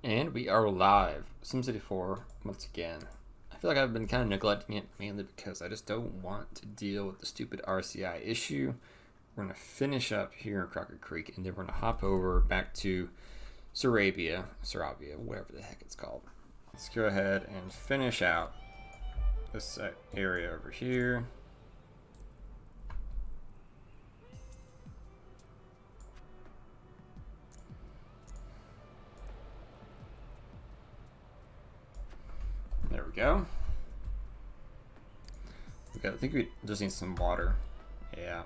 And we are live. Simcity 4, once again. I feel like I've been kind of neglecting it mainly because I just don't want to deal with the stupid RCI issue. We're going to finish up here in Crocker Creek and then we're going to hop over back to Sarabia, whatever the heck it's called. Let's go ahead and finish out this area over here. There we go. Okay, I think we just need some water. Yeah.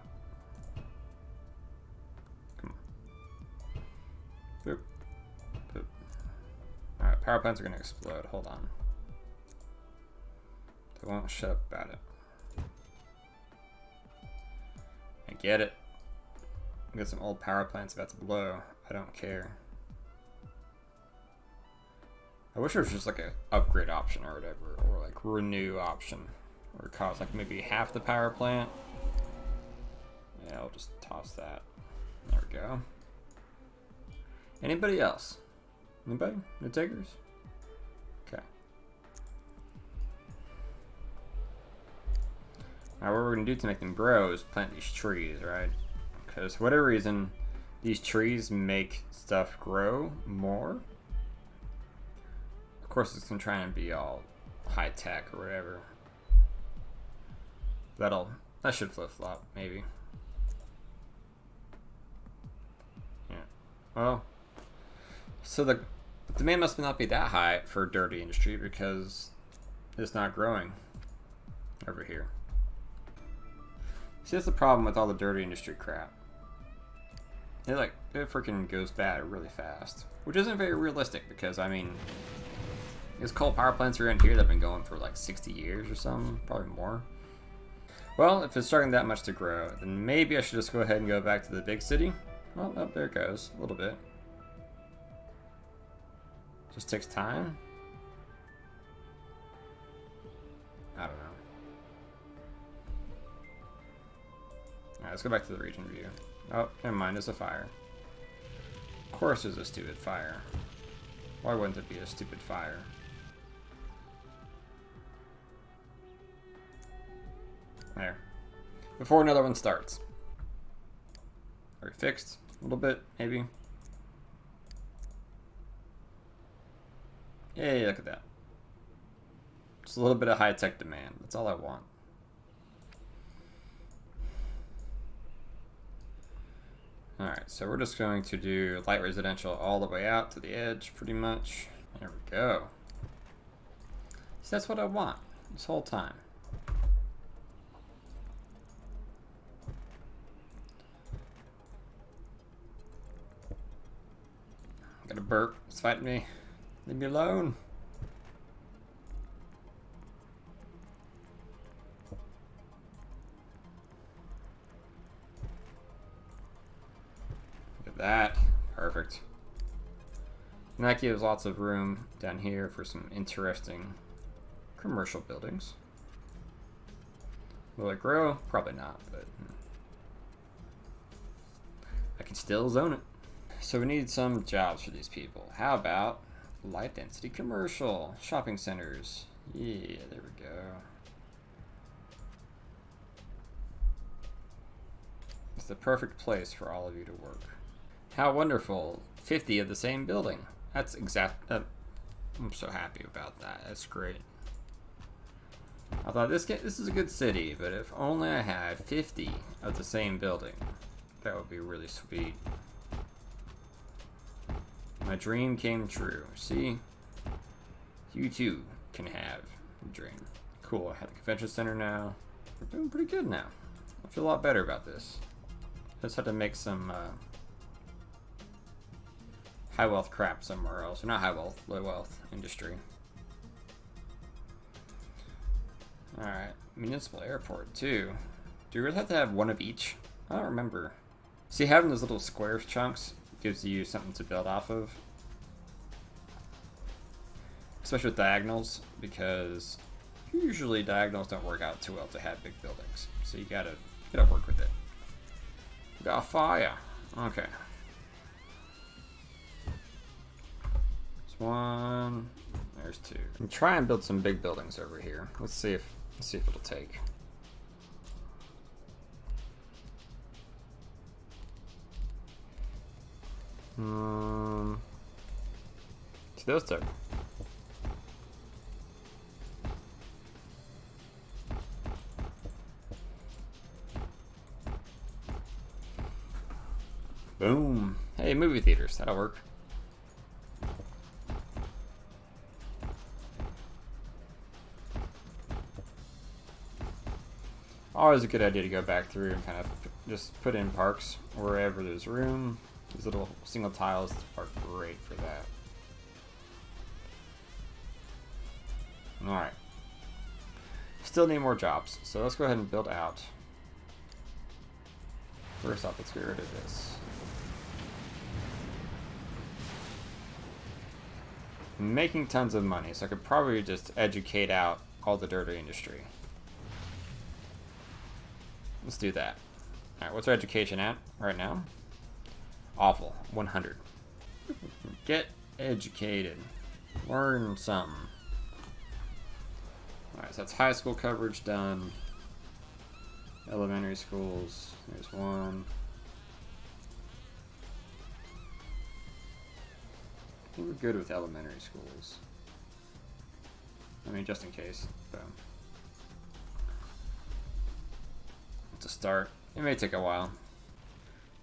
Come on. Boop. Boop. Alright, power plants are gonna explode. Hold on. They won't shut up about it. I get it. We got some old power plants about to blow. I don't care. I wish there was just like a upgrade option or whatever, or like renew option, or cost like maybe half the power plant. Yeah, I'll just toss that. There we go. Anybody else? Anybody? No takers? Okay. Now what we're gonna do to make them grow is plant these trees, right? Because for whatever reason, these trees make stuff grow more. Of course, it's gonna try and be all high tech or whatever. That should flip flop maybe. Yeah. Well, so the demand must not be that high for dirty industry because it's not growing over here. See, that's the problem with all the dirty industry crap. It freaking goes bad really fast, which isn't very realistic because I mean. These coal power plants around here that have been going for like 60 years or something, probably more. Well, if it's starting that much to grow, then maybe I should just go ahead and go back to the big city. Well, oh, there it goes, a little bit. Just takes time. I don't know. Alright, let's go back to the region view. Oh, never mind, there's a fire. Of course there's a stupid fire. Why wouldn't it be a stupid fire? There. Before another one starts. Are we fixed? A little bit, maybe? Yay, look at that. Just a little bit of high-tech demand. That's all I want. Alright, so we're just going to do light residential all the way out to the edge, pretty much. There we go. So that's what I want this whole time. Got a burp. It's fighting me. Leave me alone. Look at that. Perfect. And that gives lots of room down here for some interesting commercial buildings. Will it grow? Probably not, but I can still zone it. So we need some jobs for these people. How about light density commercial shopping centers? Yeah, there we go. It's the perfect place for all of you to work. How wonderful. 50 of the same building. That's exact. I'm so happy about that. That's great. I thought this is a good city, but if only I had 50 of the same building, that would be really sweet. My dream came true. See? You too can have a dream. Cool, I have the convention center now. We're doing pretty good now. I feel a lot better about this. Just had to make some high wealth crap somewhere else. Or not high wealth, low wealth industry. Alright, municipal airport too. Do you really have to have one of each? I don't remember. See, having those little square chunks gives you something to build off of. Especially with diagonals, because usually diagonals don't work out too well to have big buildings. So you gotta work with it. We got a fire. Okay. one. There's two. And try and build some big buildings over here. Let's see if it'll take. See, those took. Boom. Hey, movie theaters. That'll work. Always a good idea to go back through and kind of just put in parks wherever there's room. These little single tiles are great for that. Alright. Still need more jobs, so let's go ahead and build out. First off, let's get rid of this. I'm making tons of money, so I could probably just educate out all the dirty industry. Let's do that. Alright, what's our education at right now? Awful. 100. Get educated. Learn something. Alright, so that's high school coverage done. Elementary schools. There's one. I think we're good with elementary schools. I mean, just in case. So. To start. It may take a while.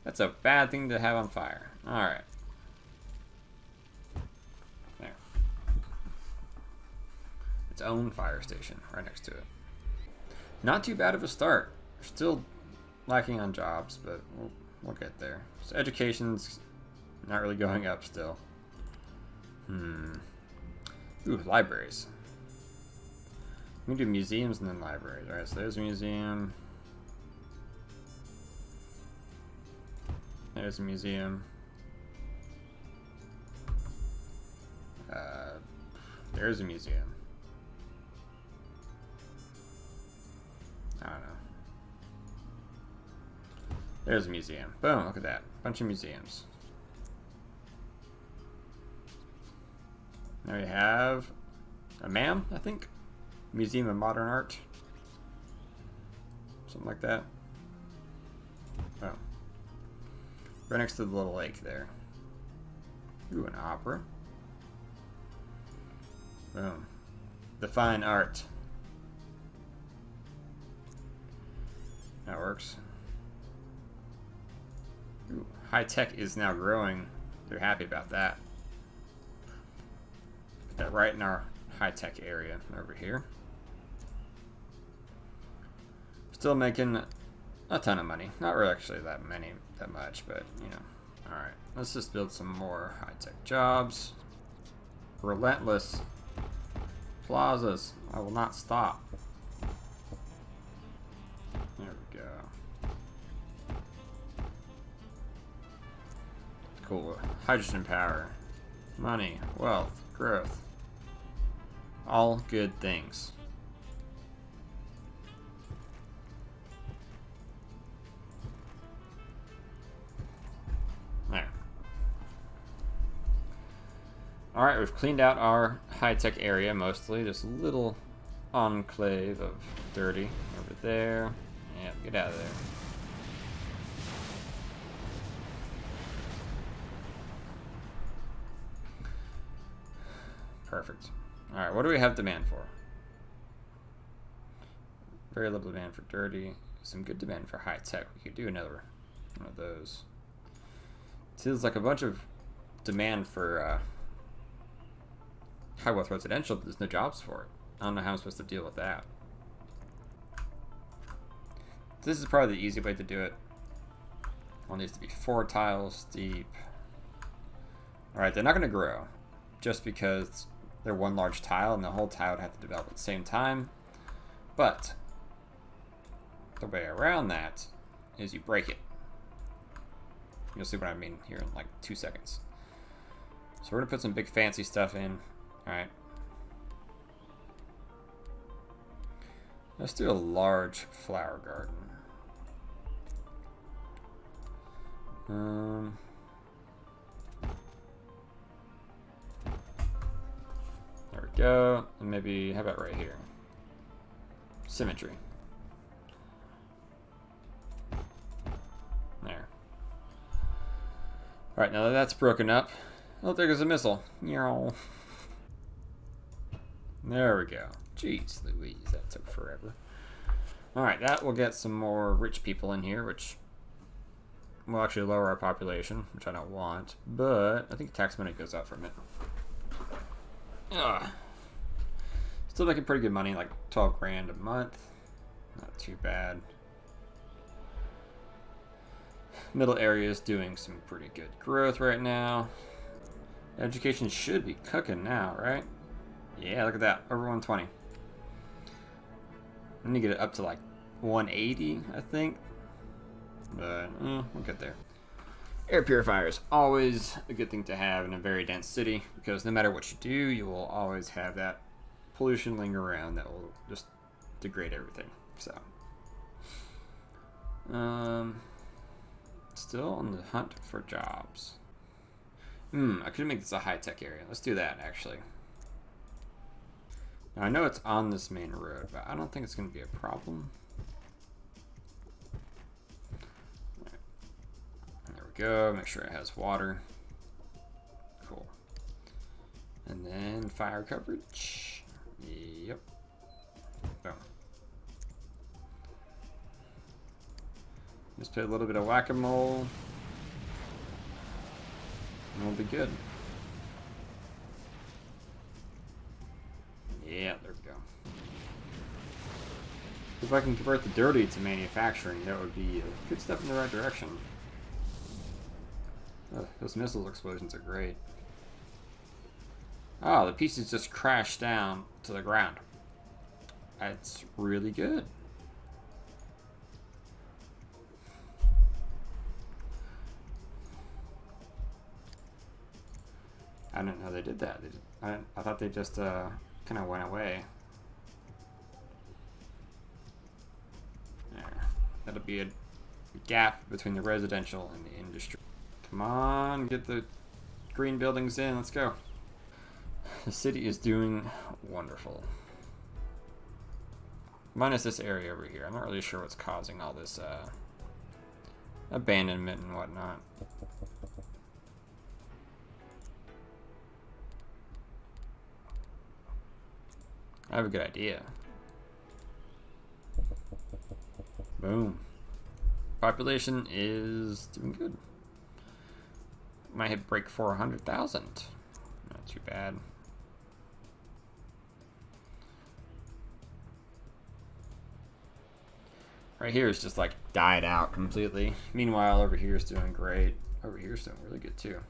That's a bad thing to have on fire. Alright. There. Its own fire station right next to it. Not too bad of a start. We're still lacking on jobs, but we'll get there. So education's not really going up still. Ooh, libraries. We can do museums and then libraries. Alright, so there's a museum. There's a museum. There's a museum. I don't know. There's a museum. Boom, look at that. Bunch of museums. There we have a MAM, I think. Museum of Modern Art. Something like that. Oh. Right next to the little lake there. Ooh, an opera. Boom. The fine art. That works. Ooh, high tech is now growing. They're happy about that. Put that right in our high tech area over here. Still making a ton of money. Not really actually that much, but you know. Alright, let's just build some more high-tech jobs. Relentless plazas. I will not stop. There we go. Cool. Hydrogen power. Money, wealth, growth. All good things. There. Alright, we've cleaned out our high-tech area mostly. Just a little enclave of dirty over there. Yeah, get out of there. Perfect. Alright, what do we have demand for? Very little demand for dirty. Some good demand for high-tech. We could do another one of those. Seems like a bunch of demand for high wealth residential, but there's no jobs for it. I don't know how I'm supposed to deal with that. This is probably the easy way to do it. One needs to be 4 tiles deep. Alright, they're not going to grow just because they're one large tile and the whole tile would have to develop at the same time. But the way around that is you break it. You'll see what I mean here in like 2 seconds. So we're gonna put some big fancy stuff in. Alright. Let's do a large flower garden. go. And maybe, how about right here? Symmetry. There. Alright, now that that's broken up, oh, there goes a missile. There we go. Jeez Louise, that took forever. Alright, that will get some more rich people in here, which will actually lower our population, which I don't want, but I think tax money goes up from it. Still making pretty good money, like 12 grand a month. Not too bad. Middle area is doing some pretty good growth right now. Education should be cooking now, right? Yeah, look at that, over 120. I need to get it up to like 180, I think. But we'll get there. Air purifier is always a good thing to have in a very dense city, because no matter what you do, you will always have that pollution linger around that will just degrade everything. So, still on the hunt for jobs. I could make this a high-tech area. Let's do that, actually. Now, I know it's on this main road, but I don't think it's going to be a problem. There we go. Make sure it has water. Cool. And then fire coverage. Yep. Boom. Just play a little bit of whack-a-mole. And we'll be good. Yeah, there we go. If I can convert the dirty to manufacturing, that would be a good step in the right direction. Oh, those missile explosions are great. Oh, the pieces just crashed down to the ground. That's really good. I didn't know they did that. I thought they just kind of went away. There. That'll be a gap between the residential and the industry. Come on, get the green buildings in. Let's go. The city is doing wonderful. Minus this area over here. I'm not really sure what's causing all this abandonment and whatnot. I have a good idea. Boom. Population is doing good. Might hit break 400,000. Not too bad. Right here is just like died out completely. Meanwhile, over here is doing great. Over here is doing really good too.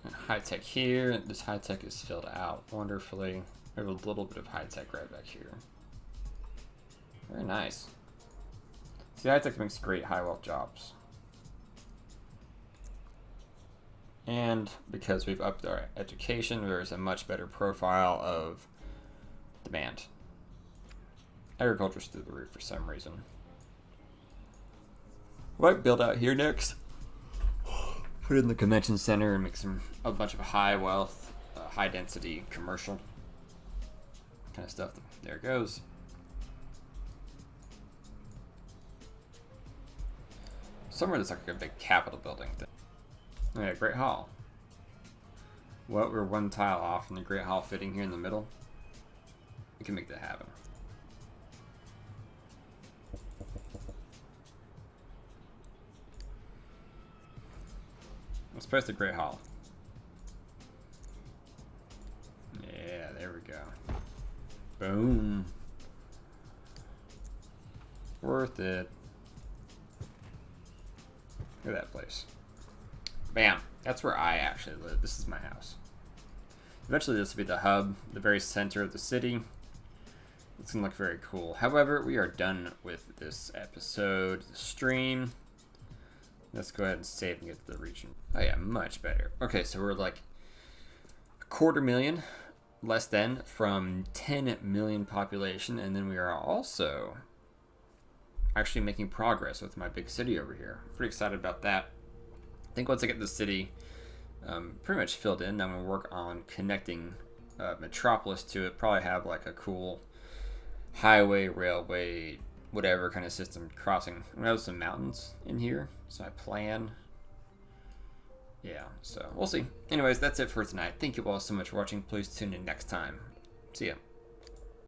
And high tech here. This high tech is filled out wonderfully. We have a little bit of high tech right back here. Very nice. See, high tech makes great high wealth jobs. And because we've upped our education, there's a much better profile of demand. Agriculture's through the roof for some reason. What build out here next? Put it in the convention center and make a bunch of high wealth, high density commercial kind of stuff. There it goes. Somewhere there's like a big Capitol building thing. Oh yeah, Great Hall. What, we're one tile off from the Great Hall fitting here in the middle? We can make that happen. Let's place the Great Hall. Yeah, there we go. Boom. Worth it. Look at that place. Bam. That's where I actually live. This is my house. Eventually this will be the hub, the very center of the city. It's going to look very cool. However, we are done with this episode, the stream. Let's go ahead and save and get to the region. Oh yeah, much better. Okay, so we're like 250,000 less than from 10 million population, and then we are also actually making progress with my big city over here. Pretty excited about that. I think once I get the city pretty much filled in, I'm going to work on connecting metropolis to it. Probably have like a cool highway, railway, whatever kind of system crossing. I have some mountains in here, so I plan. Yeah, so we'll see. Anyways, that's it for tonight. Thank you all so much for watching. Please tune in next time. See ya.